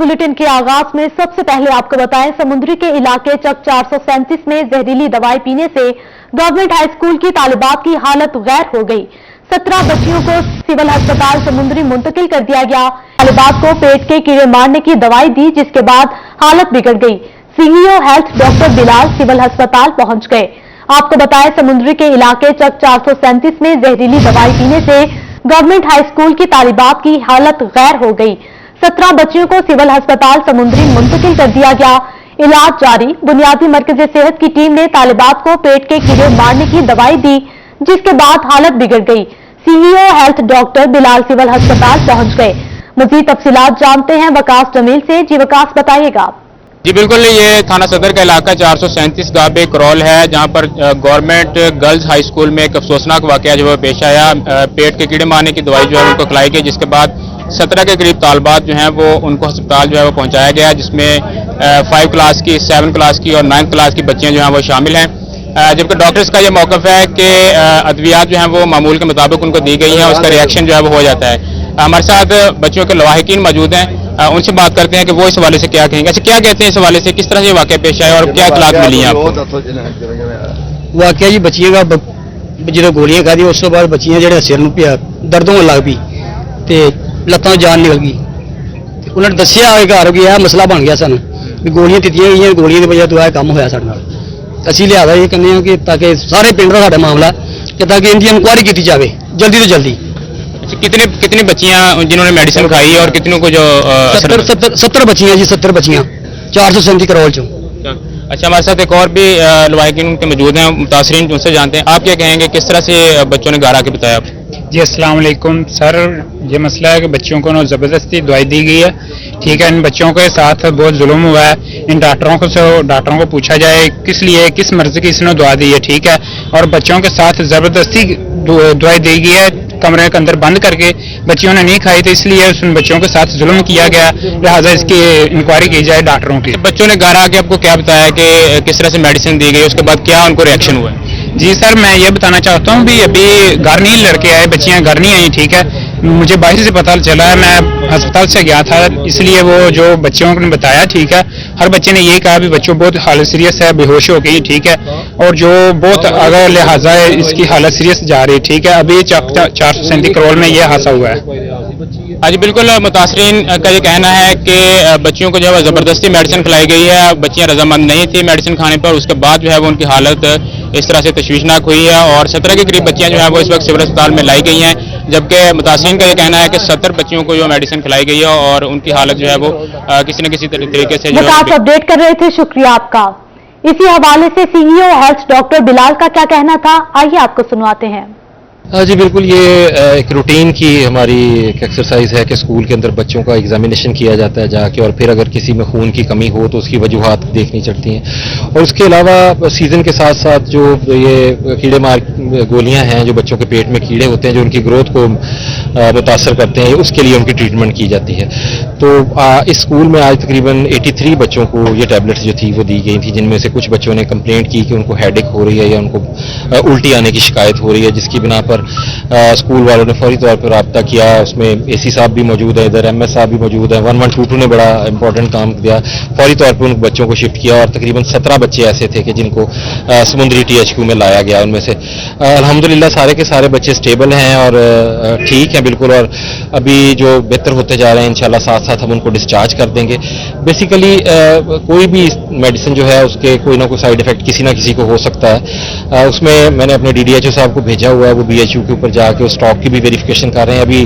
Bulletin के आगाज में सबसे पहले आपको बताएं, समुद्री के इलाके चक 437 में जहरीली दवाई पीने से गवर्नमेंट हाई स्कूल की तालिबात की हालत गैर हो गई। 17 बच्चियों को सिविल अस्पताल समुद्री मुंतकिल कर दिया गया। तालिबात को पेट के कीड़े मारने की दवाई दी, जिसके बाद हालत बिगड़ गई। CEO health doctor Bilal civil अस्पताल पहुंच गए। आपको बताएं, समुद्री के इलाके चक 437 में जहरीली दवाई पीने से गवर्नमेंट हाई स्कूल की तालिबात की हालत गैर हो गई। 17 बच्चियों को सिविल अस्पताल समुद्री मुंतकिल कर दिया गया। इलाज जारी। बुनियादी मरकज़ सेहत की टीम ने तालिबात को पेट के कीड़े मारने की दवाई दी, जिसके बाद हालत बिगड़ गई। CEO health doctor Bilal civil अस्पताल पहुंच गए। मजीद तफसीलात जानते हैं वकास जमील से। जी वकास, बताइएगा। जी बिल्कुल, ये थाना सदर का इलाका 437 गाबे करौल है, जहां पर गवर्नमेंट गर्ल्स हाई स्कूल में एक अफसोसनाक वाकया जो है पेश आया। पेट के कीड़े मारने की दवाई जो है उनको खिलाई गई, जिसके बाद 17 के करीब तालिबात जो हैं वो उनको अस्पताल जो है वो पहुंचाया गया, जिसमें 5 क्लास की, 7 क्लास की और 9 क्लास की बच्चियां जो हैं वो शामिल हैं। जबकि डॉक्टर्स का ये मौक़िफ़ है कि अद्वियात जो हैं वो मामूल के मुताबिक उनको दी गई हैं, उसका रिएक्शन जो है वो हो जाता है। हमारे साथ बच्चों के लवाहिकीन मौजूद हैं, उनसे बात करते हैं कि वो इस हवाले से क्या कहेंगे। अच्छा, क्या कहते हैं इस हवाले से, किस तरह से ये वाकया पेश आया और क्या इतलात मिली है आपको? वाकया जी बच्चियों का जो गोलियां खा दी, उस बाद बच्चियां जो सिर में पिया दर्द होने लग पी ते लत्तां जान निकल गई। उन्होंने दसिया घर गया मसला बन गया सानू भी गोलियां दित्तियां गई, गोलियां की वजह तो काम होया साडे नाल। असीं लिहाजा ये कहने कि ताकि सारे पिंड का साडा मामला कि ताकि इनकी इंक्वायरी की जाए जल्दी तो जल्दी। अच्छा, कितनी बच्चियां जिन्होंने मेडिसिन खाई और कितनों को जो 70 बच्चियां जी, 70 बच्चियां 437 करौल चो। अच्छा, हमारे साथ एक और भी लवाहिकीन उनके मौजूद हैं, मुतासरीन उनसे जानते हैं। आप क्या कहेंगे, किस तरह से बच्चों ने घर आके बताया? जी अस्सलाम वालेकुम सर, ये मसला है कि बच्चों को ज़बरदस्ती दवाई दी गई है, ठीक है। इन बच्चों के साथ बहुत जुल्म हुआ है। इन डॉक्टरों को पूछा जाए किस लिए, किस मर्ज की इसने दवा दी है, ठीक है। और बच्चों के साथ ज़बरदस्ती दवाई दी गई है, कमरे के अंदर बंद करके। बच्चियों ने नहीं खाई तो इसलिए उन बच्चों के साथ जुल्म किया गया, लिहाजा इसकी इंक्वायरी की जाए डॉक्टरों की। बच्चों ने घर आके आपको क्या बताया कि किस तरह से मेडिसिन दी गई, उसके बाद क्या उनको रिएक्शन हुआ? जी सर, मैं ये बताना चाहता हूँ भी अभी घर नहीं लड़के आए, बच्चियाँ घर नहीं आई, ठीक है। मुझे 22 से पता चला है, मैं अस्पताल से गया था, इसलिए वो जो बच्चों ने बताया, ठीक है। हर बच्चे ने ये कहा भी बच्चों बहुत हालत सीरियस है, बेहोश हो गई, ठीक है। और जो बहुत अगर लिहाजा है इसकी हालत सीरियस जा रही है, ठीक है। अभी 437 करोड़ में ये हादसा हुआ है। जी बिल्कुल, मुतासरीन का ये कहना है कि बच्चियों को जो है ज़बरदस्ती मेडिसिन खिलाई गई है। बच्चियाँ रजामंद नहीं थी मेडिसिन खाने पर, उसके बाद जो है वो उनकी हालत इस तरह से तशवीशनाक हुई है और 17 के करीब बच्चियाँ जो है वो इस वक्त सिविल अस्पताल में लाई गई हैं। जबकि मुतासरीन का ये कहना है कि 70 बच्चियों को जो मेडिसिन खिलाई गई है और उनकी हालत जो है वो किसी न किसी तरीके से अपडेट कर रहे थे। शुक्रिया आपका। इसी हवाले से सीईओ हेल्थ डॉक्टर बिलाल का क्या कहना था, आइए आपको सुनवाते हैं। जी बिल्कुल, ये एक रूटीन की हमारी एक एक्सरसाइज है कि स्कूल के अंदर बच्चों का एग्जामिनेशन किया जाता है जाके, और फिर अगर किसी में खून की कमी हो तो उसकी वजूहात देखनी चढ़ती हैं। और उसके अलावा सीज़न के साथ साथ जो ये कीड़े मार गोलियां हैं, जो बच्चों के पेट में कीड़े होते हैं जो उनकी ग्रोथ को मुतासर करते हैं, उसके लिए उनकी ट्रीटमेंट की जाती है। तो इस स्कूल में आज तकरीबन 83 बच्चों को ये टैबलेट्स जो थी वो दी गई थी, जिनमें से कुछ बच्चों ने कंप्लेंट की कि उनको हेडेक हो रही है या उनको उल्टी आने की शिकायत हो रही है, जिसकी बिना पर स्कूल वालों ने फौरी तौर पर रब्ता किया। उसमें एसी साहब भी मौजूद है, इधर एमएस साहब भी मौजूद है। 1122 ने बड़ा इंपॉर्टेंट काम किया, फौरी तौर पर उन बच्चों को शिफ्ट किया और तकरीबन 17 बच्चे ऐसे थे कि जिनको समुद्री THQ में लाया गया। उनमें से अल्हम्दुलिल्लाह सारे के सारे बच्चे स्टेबल हैं और ठीक हैं बिल्कुल, और अभी जो बेहतर होते जा रहे हैं इंशाल्लाह साथ साथ हम उनको डिस्चार्ज कर देंगे। बेसिकली कोई भी मेडिसिन जो है उसके कोई ना कोई साइड इफेक्ट किसी ना किसी को हो सकता है। उसमें मैंने अपने DDHO साहब को भेजा हुआ है, वो BHU के ऊपर जाके उस स्टॉक की भी वेरिफिकेशन कर रहे हैं। अभी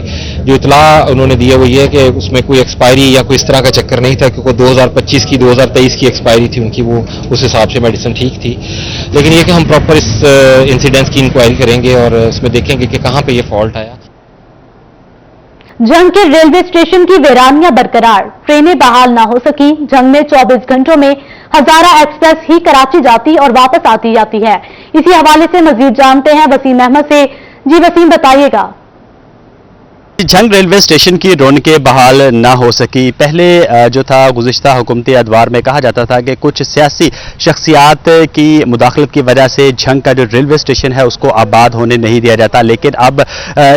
जो इतला उन्होंने दी है वो ये है कि उसमें कोई एक्सपायरी या कोई इस तरह का चक्कर नहीं था, क्योंकि 2025 की 2023 की एक्सपायरी थी उनकी, वो उस हिसाब से मेडिसिन ठीक थी। लेकिन ये कि हम प्रॉपर इस इंसिडेंट्स की इंक्वायरी करेंगे और इसमें देखेंगे कि कहाँ पे ये फॉल्ट आया। जंग के रेलवे स्टेशन की वीरानियां बरकरार, ट्रेनें बहाल ना हो सकी। जंग में 24 घंटों में हजारा एक्सप्रेस ही कराची जाती और वापस आती जाती है। इसी हवाले से मजीद जानते हैं वसीम अहमद से। जी वसीम, बताइएगा। जंग रेलवे स्टेशन की रौनकें बहाल ना हो सकी। पहले जो था गुज़िश्ता हुकूमती अदवार में कहा जाता था कि कुछ सियासी शख्सियात की मुदाखलत की वजह से जंग का जो रेलवे स्टेशन है उसको आबाद होने नहीं दिया जाता, लेकिन अब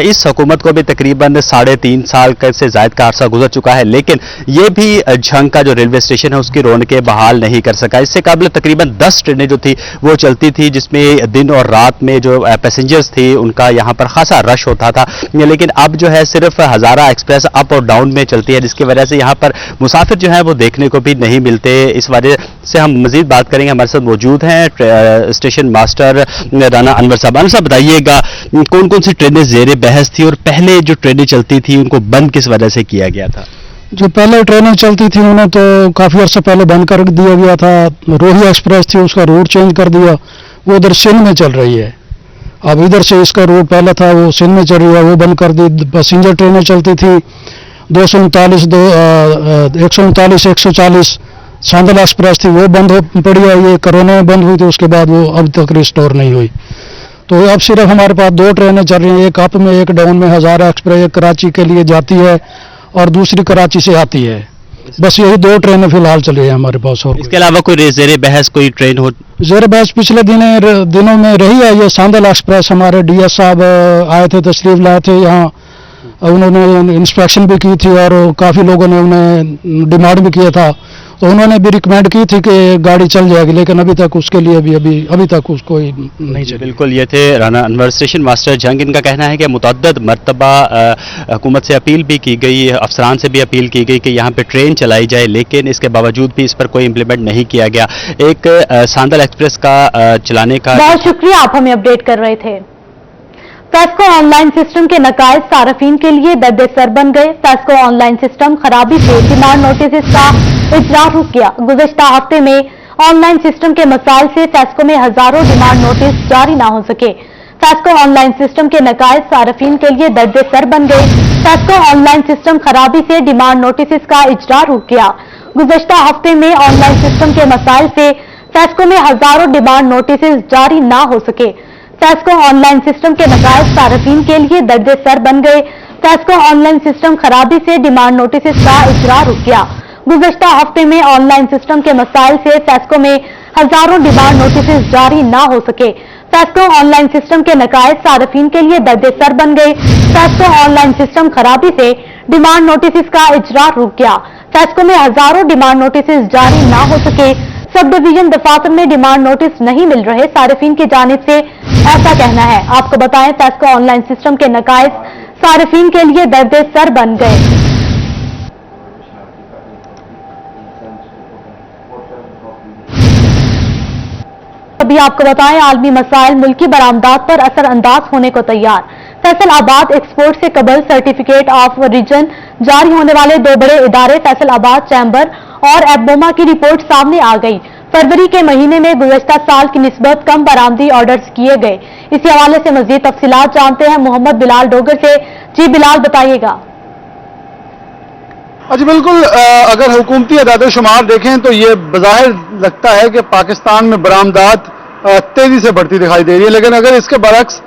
इस हुकूमत को भी तकरीबन 3.5 साल से ज़ायद का अरसा गुजर चुका है, लेकिन ये भी जंग का जो रेलवे स्टेशन है उसकी रौनकें बहाल नहीं कर सका। इससे काबिल तकरीबन 10 ट्रेनें जो थी वो चलती थी, जिसमें दिन और रात में जो पैसेंजर्स थे उनका यहाँ पर खासा रश होता था, लेकिन अब जो है सिर्फ हजारा एक्सप्रेस अप और डाउन में चलती है, जिसकी वजह से यहाँ पर मुसाफिर जो है वो देखने को भी नहीं मिलते। इस वजह से हम मजीद बात करेंगे, हमारे साथ मौजूद हैं स्टेशन मास्टर राना अनवर साहब। अनवर साहब बताइएगा कौन कौन सी ट्रेनें जेर बहस थी और पहले जो ट्रेनें चलती थी उनको बंद किस वजह से किया गया था? जो पहले ट्रेनें चलती थी उन्हें तो काफी अर्से पहले बंद कर दिया गया था। रोही एक्सप्रेस थी, उसका रूट चेंज कर दिया, वो उधर सिंध में चल रही है। अब इधर से इसका रूट पहले था वो सिंध में चल रही है, वो बंद कर दी। पैसेंजर ट्रेनें चलती थी 239, 139, 140 सांदल एक्सप्रेस थी, वो बंद हो पड़ी है। ये कोरोना में बंद हुई थी, उसके बाद वो अब तक रिस्टोर नहीं हुई। तो अब सिर्फ हमारे पास 2 ट्रेनें चल रही हैं, एक अप में एक डाउन में। हजारा एक्सप्रेस एक कराची के लिए जाती है और दूसरी कराची से आती है। बस यही 2 ट्रेनें फिलहाल चल रही है हमारे पास। और इसके अलावा कोई जेर बहस कोई ट्रेन हो? जेर बहस पिछले दिनों में रही है ये सांदल एक्सप्रेस। हमारे DS साहब आए थे, तशरीफ लाए थे यहाँ, उन्होंने इंस्पेक्शन भी की थी और काफ़ी लोगों ने उन्हें डिमांड भी किया था, तो उन्होंने भी रिकमेंड की थी कि गाड़ी चल जाएगी, लेकिन अभी तक उसके लिए भी अभी तक उसको नहीं चली। बिल्कुल, ये थे राना अनवर, स्टेशन मास्टर जंग। इनका कहना है कि मुतअद्दिद मरतबा हुकूमत से अपील भी की गई, अफसरान से भी अपील की गई कि यहाँ पे ट्रेन चलाई जाए, लेकिन इसके बावजूद भी इस पर कोई इम्प्लीमेंट नहीं किया गया। एक सांदल एक्सप्रेस का चलाने का बहुत शुक्रिया, आप हमें अपडेट कर रहे थे। फेस्को ऑनलाइन सिस्टम के नकायज सार्फिन के लिए दर्द सर बन गए। फेस्को ऑनलाइन सिस्टम खराबी से डिमांड नोटिस का इजरा रुक गया। गुज़श्ता हफ्ते में ऑनलाइन सिस्टम के मसाइल से फेस्को में हजारों डिमांड नोटिस जारी ना हो सके। फेस्को ऑनलाइन सिस्टम के नकायज सार्फिन के लिए दर्द सर बन गए। फेस्को ऑनलाइन सिस्टम खराबी से डिमांड नोटिस का इजरा रुक गया। गुज़श्ता हफ्ते में ऑनलाइन सिस्टम के मसाइल से फेस्को में हजारों डिमांड नोटिस जारी ना हो सके। फेस्को ऑनलाइन सिस्टम के नकायज सार्फिन के लिए दर्द सर बन गए। फेस्को ऑनलाइन सिस्टम खराबी से डिमांड नोटिस का इजरा रुक गया। गुज़श्ता हफ्ते में ऑनलाइन सिस्टम के मसाइल से फेस्को में हजारों डिमांड नोटिस जारी ना हो सके। फेस्को ऑनलाइन सिस्टम के नकायज सार्फिन के लिए दर्द सर बन गए। फेस्को ऑनलाइन सिस्टम खराबी से डिमांड नोटिस का इजरा रुक गया। फेस्को में हजारों डिमांड नोटिस जारी ना हो सके। सब डिवीजन दफातर में डिमांड नोटिस नहीं मिल रहे, सार्फिन की जानिब से ऐसा कहना है। आपको बताएं, फेस्को ऑनलाइन सिस्टम के नकायज सार्फिन के लिए दर्द सर बन गए। अभी आपको बताएं, आलमी मसाइल मुल्की बरामदात पर असर अंदाज होने को तैयार। फैसलाबाद एक्सपोर्ट से कबल सर्टिफिकेट ऑफ ओरिजिन जारी होने वाले 2 बड़े इदारे फैसलाबाद चैम्बर और एबोमा की रिपोर्ट सामने आ गई। फरवरी के महीने में गुज़श्ता साल की निस्बत कम बरामदी ऑर्डर्स किए गए। इसी हवाले से मजीद तफसीलात जानते हैं मोहम्मद बिलाल डोगर से। जी बिलाल, बताइएगा। जी बिल्कुल, अगर हुकूमती अदाद शुमार देखें तो ये बज़ाहिर लगता है कि पाकिस्तान में बरामदात तेजी से बढ़ती दिखाई दे रही है, लेकिन अगर इसके बरक्स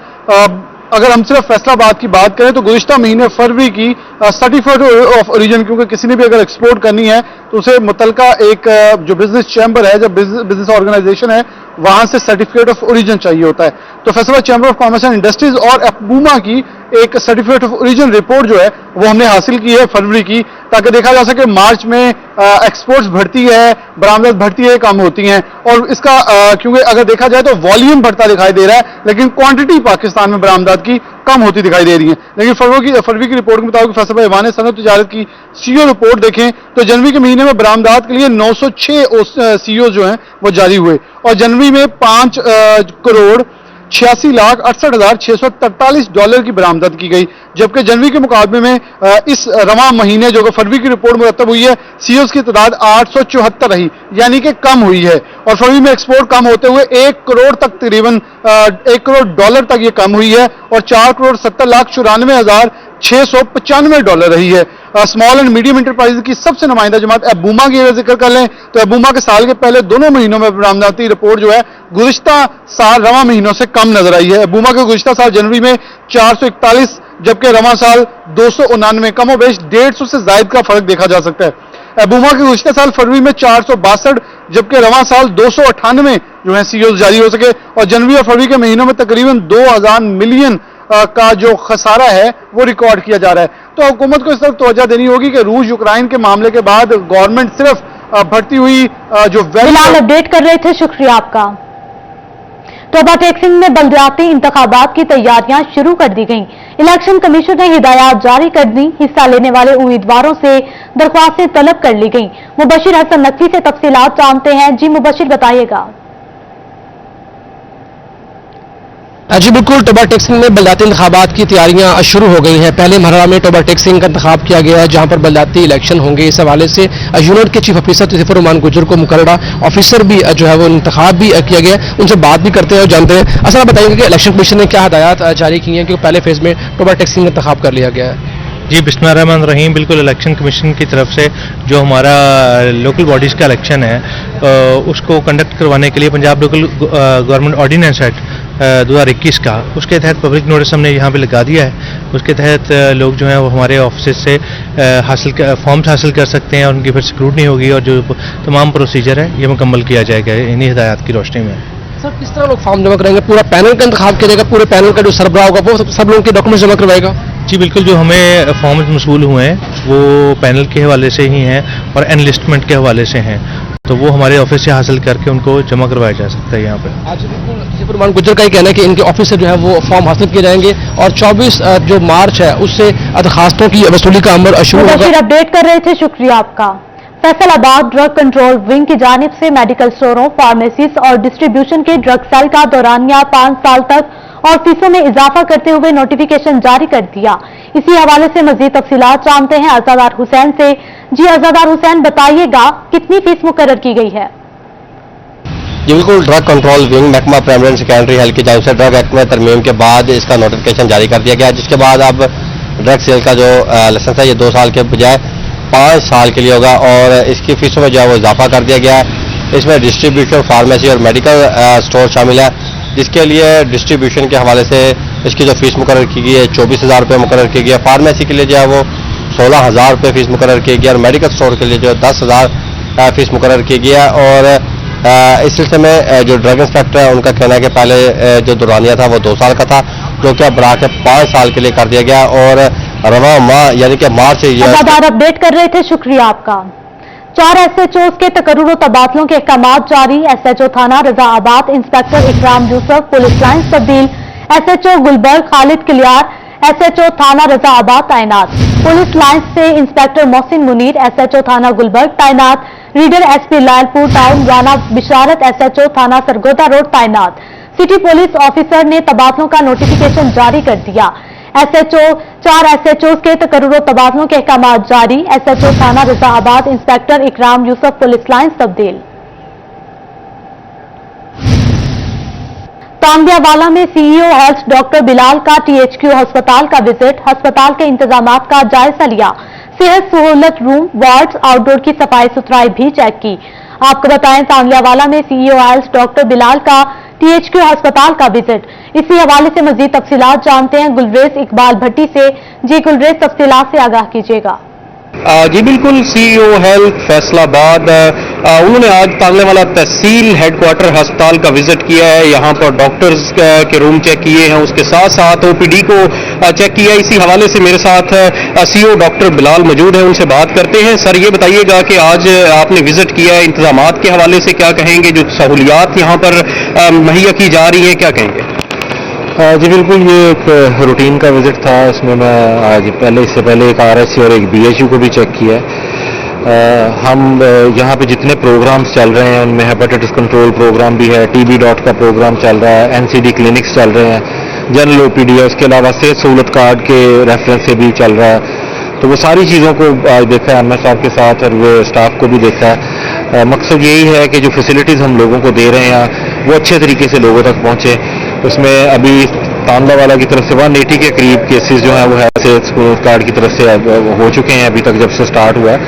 अगर हम सिर्फ फैसलाबाद की बात करें तो गुज़िश्ता महीने फरवरी की सर्टिफिकेट ऑफ ओरिजिन, क्योंकि किसी ने भी अगर एक्सपोर्ट करनी है तो उसे मुतलका एक जो बिजनेस चैम्बर है, जब बिजनेस ऑर्गेनाइजेशन है, वहां से सर्टिफिकेट ऑफ ओरिजिन चाहिए होता है। तो Faisalabad chamber of commerce and industries और एबूमा की एक सर्टिफिकेट ऑफ ओरिजिन रिपोर्ट जो है वो हमने हासिल की है फरवरी की, ताकि देखा जा सके मार्च में एक्सपोर्ट्स बढ़ती है, बरामदात बढ़ती है, कम होती हैं। और इसका क्योंकि अगर देखा जाए तो वॉल्यूम बढ़ता दिखाई दे रहा है, लेकिन क्वांटिटी पाकिस्तान में बरामदात की कम होती दिखाई दे रही है। लेकिन फरवरी की रिपोर्ट के मुताबिक फैसलाबाद ऐवान सनअत तजारत की सीओ रिपोर्ट देखें तो जनवरी के महीने में बरामदात के लिए 906 सीओ जो हैं वो जारी हुए, और जनवरी में 5 करोड़ 86,68,643 डॉलर की बरामदत की गई, जबकि जनवरी के मुकाबले में इस रवां महीने जो फरवरी की रिपोर्ट मुरतब हुई है, सीओज की तादाद 874 रही, यानी कि कम हुई है। और फरवरी में एक्सपोर्ट कम होते हुए 1 करोड़ तक तकरीबन 1 करोड़ डॉलर तक ये कम हुई है, और 4,70,94,695 डॉलर रही है। स्मॉल एंड मीडियम इंटरप्राइज की सबसे नुमाइंदा जमात एबूमा की अगर जिक्र कर लें तो एबूमा के साल के पहले दोनों महीनों में बरामदाती रिपोर्ट जो है गुज़िश्ता साल रवां महीनों से कम नजर आई है। एबूमा के गुज़िश्ता साल जनवरी में 441 जबकि रवां साल 299, कमो बेश 150 से जायद का फर्क देखा जा सकता है। एबूमा के गुज़िश्ता साल फरवरी में 462 जबकि रवां साल 298 जो है सीओ जारी हो सके और जनवरी और फरवरी के महीनों में तकरीबन 2000 मिलियन का जो खसारा है वो रिकॉर्ड किया जा रहा है। तो हुकूमत को इस तरफ तवज्जो देनी होगी कि रूस यूक्रेन के मामले के बाद गवर्नमेंट सिर्फ बढ़ती हुई जो फिलहाल अपडेट कर रहे थे, शुक्रिया आपका। टोबा टेक्सिंग में बलदियाती इंतखाबात की तैयारियां शुरू कर दी गईं। इलेक्शन कमीशन ने हिदायत जारी कर दी। हिस्सा लेने वाले उम्मीदवारों से दरख्वास्तें तलब कर ली गईं। मुबशिर हसन नकवी से तफसीलात जानते हैं। जी मुबशिर, बताइएगा। जी बिल्कुल, टोबा टेक्सिंग में बलदियाती इंतखाबात की तैयारियां शुरू हो गई हैं। पहले मरहला में टोबा टेक्सिंग का इंतखाब किया गया है जहां पर बलदियाती इलेक्शन होंगे। इस हवाले से यूनिट के चीफ ऑफिसर तौसीफुर रहमान गुजर को मुकर्ररा ऑफिसर भी जो है वो इंतखाब भी किया गया है। उनसे बात भी करते हैं और जानते हैं। असल आप बताएंगे कि इलेक्शन कमीशन ने क्या हिदायत जारी की हैं, क्योंकि पहले फेज में टोबा टेक्सिंग का इंतखाब कर लिया गया है। जी बिस्मिल्लाहिर्रहमानिर्रहीम। बिल्कुल, इलेक्शन कमीशन की तरफ से जो हमारा लोकल बॉडीज़ का इलेक्शन है उसको कंडक्ट करवाने के लिए Punjab local government ordinance act 2021 का, उसके तहत पब्लिक नोटिस हमने यहाँ पे लगा दिया है। उसके तहत लोग जो हैं वो हमारे ऑफिस से फॉर्म्स हासिल कर सकते हैं और उनकी फिर स्क्रूटनी होगी और जो तमाम प्रोसीजर है ये मुकम्मल किया जाएगा इन्हीं हिदायत की रोशनी में। सर, किस तरह लोग फॉर्म जमा कराएंगे? पूरा पैनल का इंतखाब किया जाएगा? पूरे पैनल का जो सरबराह होगा वो सब लोगों के डॉक्यूमेंट्स जमा करवाएगा? जी बिल्कुल, जो हमें फॉर्म्स मसूल हुए हैं वो पैनल के हवाले से ही हैं और एनलिस्टमेंट के हवाले से हैं, तो वो हमारे ऑफिस से हासिल करके उनको जमा करवाया जा सकता है यहाँ पर। आज बिल्कुल तौसीफुर रहमान गुजर का ही कहना है कि इनके ऑफिस से जो है वो फॉर्म हासिल किए जाएंगे और 24 जो मार्च है उससे दरखास्तों की वसूली का अमल शुरू होगा। मुबशिर अपडेट कर रहे थे, शुक्रिया आपका। फैसलाबाद ड्रग कंट्रोल विंग की जानिब से मेडिकल स्टोरों, फार्मेसीज और डिस्ट्रीब्यूशन के ड्रग सेल का दौरानिया 5 साल तक और फीसों में इजाफा करते हुए नोटिफिकेशन जारी कर दिया। इसी हवाले से मजीद तफसीलात जानते हैं अज़ादार हुसैन से। जी अज़ादार हुसैन, बताइएगा कितनी फीस मुकर्रर की गई है? जी बिल्कुल, ड्रग कंट्रोल विंग महकमा प्राइमरी एंड सेकेंडरी हेल्थ की जानिब से ड्रग एक्ट में तरमीम के बाद इसका नोटिफिकेशन जारी कर दिया गया, जिसके बाद अब ड्रग सेल का जो लाइसेंस है ये 2 साल के बजाय 5 साल के लिए होगा और इसकी फीसों में जो है वो इजाफा कर दिया गया है। इसमें डिस्ट्रीब्यूटर, फार्मेसी और मेडिकल स्टोर शामिल है, जिसके लिए डिस्ट्रीब्यूशन के हवाले से इसकी जो फीस मुकर्रर की गई है 24,000 रुपये मुकर्रर की गई है। फार्मेसी के लिए जो है वो 16,000 रुपये फीस मुकर्रर की गई है और मेडिकल स्टोर के लिए जो 10,000 फीस मुकर्रर की गई है। और इस सिलसिले में जो ड्रग इंस्पेक्टर है उनका कहना है कि पहले जो दौरानिया था वो 2 साल का था, जो कि अब बढ़ा के 5 साल के लिए कर दिया गया और रवां माह यानी कि मार्च से अपडेट कर रहे थे, शुक्रिया आपका। 4 SHOs के तकर्रुर व तबादलों के अहकामात जारी। SHO थाना Razaabad inspector Ikram Yousuf police lines तब्दील। SHO गुलबर्ग खालिद किलियार SHO थाना रजाआबाद तैनात। पुलिस लाइन्स से इंस्पेक्टर मोहसिन मुनीर SHO थाना गुलबर्ग तैनात। Reader SP Lalpur town Rana Bisharat SHO थाना सरगोदा रोड तैनात। सिटी पुलिस ऑफिसर ने तबादलों का नोटिफिकेशन जारी कर दिया। 4 SHOs के तकर्रुर तबादलों के अहकामात जारी। SHO थाना Razaabad inspector Ikram Yousuf police lines तब्दील। तांबियावाला में CEO हेल्थ डॉक्टर बिलाल का THQ अस्पताल का विजिट। अस्पताल के इंतजामात का जायजा लिया। सेहत सहूलत रूम, वार्ड्स, आउटडोर की सफाई सुथराई भी चेक की। आपको बताएं, तांबियावाला में CEO हेल्थ डॉक्टर बिलाल का THQ अस्पताल का विजिट। इसी हवाले से मजीद तफसीलात जानते हैं गुलरेज इकबाल भट्टी से। जी गुलरेज, तफसीलात से आगाह कीजिएगा। जी बिल्कुल, CEO हेल्थ फैसलाबाद उन्होंने आज तांगलेवाला तहसील हेडक्वार्टर अस्पताल का विजिट किया है। यहाँ पर डॉक्टर्स के रूम चेक किए हैं, उसके साथ साथ OPD को चेक किया। इसी हवाले से मेरे साथ CEO डॉक्टर बिलाल मौजूद है, उनसे बात करते हैं। सर, ये बताइएगा कि आज आपने विजिट किया है, इंतजामात के हवाले से क्या कहेंगे? जो सहूलियात यहाँ पर मुहैया की जा रही है, क्या कहेंगे? जी बिल्कुल, ये एक रूटीन का विजिट था। इसमें मैं आज इससे पहले एक RSC और एक BHU को भी चेक किया है। हम यहाँ पे जितने प्रोग्राम्स चल रहे हैं उनमें हेपेटाइटिस कंट्रोल प्रोग्राम भी है, TB डॉट का प्रोग्राम चल रहा है, NCD क्लिनिक्स चल रहे हैं, जनरल OPD है, उसके अलावा सेहत सहूलत कार्ड के रेफरेंस से भी चल रहा है। तो वो सारी चीज़ों को आज देखा है MS साहब के साथ और वो स्टाफ को भी देखा है। मकसद यही है कि जो फैसिलिटीज़ हम लोगों को दे रहे हैं वो अच्छे तरीके से लोगों तक पहुँचे। उसमें अभी तांडा वाला की तरफ से 180 के करीब केसेस जो हैं वो है स्कोर कार्ड की तरफ से हो चुके हैं अभी तक जब से स्टार्ट हुआ है।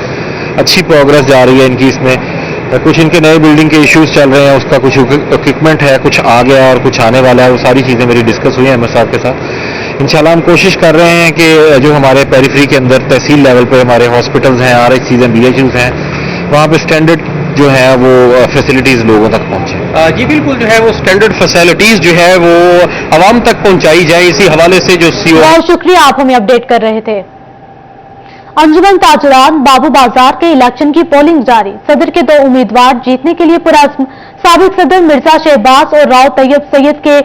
अच्छी प्रोग्रेस जा रही है इनकी इसमें। कुछ इनके नए बिल्डिंग के इश्यूज चल रहे हैं, उसका कुछ इक्विपमेंट है, कुछ आ गया और कुछ आने वाला है, वो सारी चीज़ें मेरी डिस्कस हुई हैं एमएस साहब के साथ। इंशाल्लाह हम कोशिश कर रहे हैं कि जो हमारे पेरिफेरी के अंदर तहसील लेवल पे हमारे हॉस्पिटल्स हैं, RHCs हैं, BHUs हैं, वहाँ पे स्टैंडर्ड जो है वो फैसिलिटीज़ लोगों तक पहुँचे। जी बिल्कुल, जो है वो स्टैंडर्ड फैसिलिटीज जो है वो आवाम तक पहुंचाई जाए। इसी हवाले से जो सीओ बहुत शुक्रिया, आप हमें अपडेट कर रहे थे। अंजुमन ताजुरान बाबू बाजार के इलेक्शन की पोलिंग जारी। सदर के 2 उम्मीदवार जीतने के लिए पुरअज़्म साबिक सदर मिर्जा शहबाज और राव तैयब सैयद के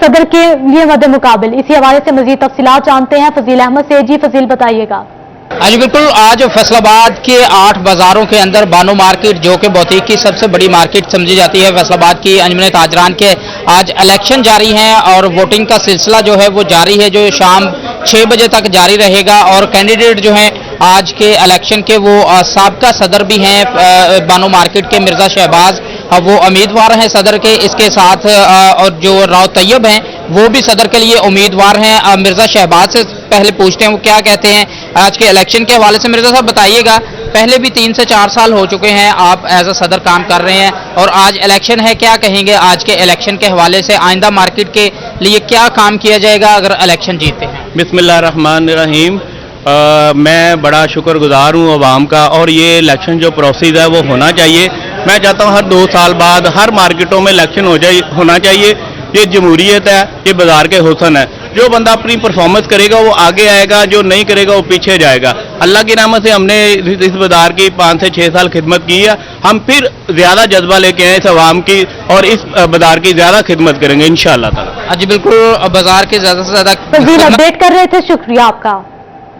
सदर के लिए मद्दे मुकाबिल। इसी हवाले से मजीद तफसीलात जानते हैं फजील अहमद से। जी फजील, बताइएगा। आज बिल्कुल, आज फैसलाबाद के 8 बाजारों के अंदर बानो मार्केट, जो कि भौतिक की सबसे बड़ी मार्केट समझी जाती है, फैसलाबाद की अंजुमन ताजरान के आज इलेक्शन जारी हैं और वोटिंग का सिलसिला जो है वो जारी है, जो शाम 6 बजे तक जारी रहेगा। और कैंडिडेट जो हैं आज के इलेक्शन के वो साबका सदर भी हैं बानो मार्केट के मिर्जा शहबाज, वो उम्मीदवार हैं सदर के। इसके साथ और जो राव तैयब हैं वो भी सदर के लिए उम्मीदवार हैं। मिर्जा शहबाज से पहले पूछते हैं वो क्या कहते हैं आज के इलेक्शन के हवाले से। मिर्जा साहब बताइएगा, पहले भी 3 से 4 साल हो चुके हैं आप एज अ सदर काम कर रहे हैं और आज इलेक्शन है, क्या कहेंगे आज के इलेक्शन के हवाले से? आइंदा मार्केट के लिए क्या काम किया जाएगा अगर इलेक्शन जीते हैं? बिस्मिल्लाहिर्रहमानिर्रहीम। मैं बड़ा शुक्रगुजार हूँ अवाम का, और ये इलेक्शन जो प्रोसेस है वो होना चाहिए। मैं चाहता हूँ हर 2 साल बाद हर मार्केटों में इलेक्शन होना चाहिए। ये जमहूरियत है, ये बाजार के हुस्न है। जो बंदा अपनी परफॉर्मेंस करेगा वो आगे आएगा, जो नहीं करेगा वो पीछे जाएगा। अल्लाह की रहमत से हमने इस बाजार की 5 से 6 साल खिदमत की है। हम फिर ज्यादा जज्बा लेके आए इस अवाम की और इस बाजार की ज्यादा खिदमत करेंगे इंशाअल्लाह ताला। जी बिल्कुल, बाजार के ज्यादा से ज्यादा फजील अपडेट कर रहे थे, शुक्रिया आपका।